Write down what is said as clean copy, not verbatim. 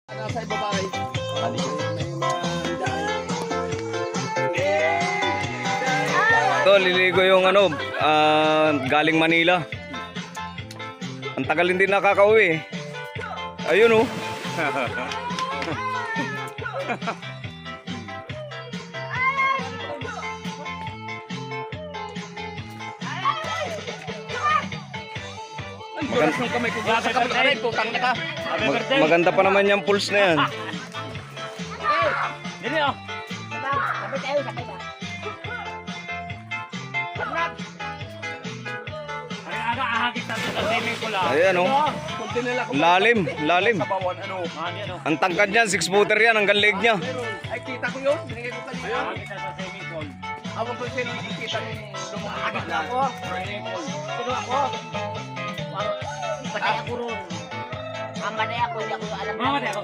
Nasa ibaba ay may Ito, liligo yung ano, galing Manila. Ang tagal hindi nakakauwi. Ayun oh. Maganda ng kamay ko sa kabila. Aray, putang na ka. Maganda pa naman yung pulse na yan. Dili oh. Sabay tayo, sabay ba? Ay aga ahagis natin sa swimming pool ah. Ayan oh. Kunti nila kung Lalim, lalim. sa bawan ano. Ano. Ang tangkad niyan, 6-footer yan, hanggang leg niya. Ay kita ko yun. Binigay ko kanina. Ahagis na sa swimming pool. Awang ko sino nakikita ni lumahagis na ako. Swimming pool. Sino ako? Patay ako ron. Mamatay ako, hindi ako alam. Mamatay ako.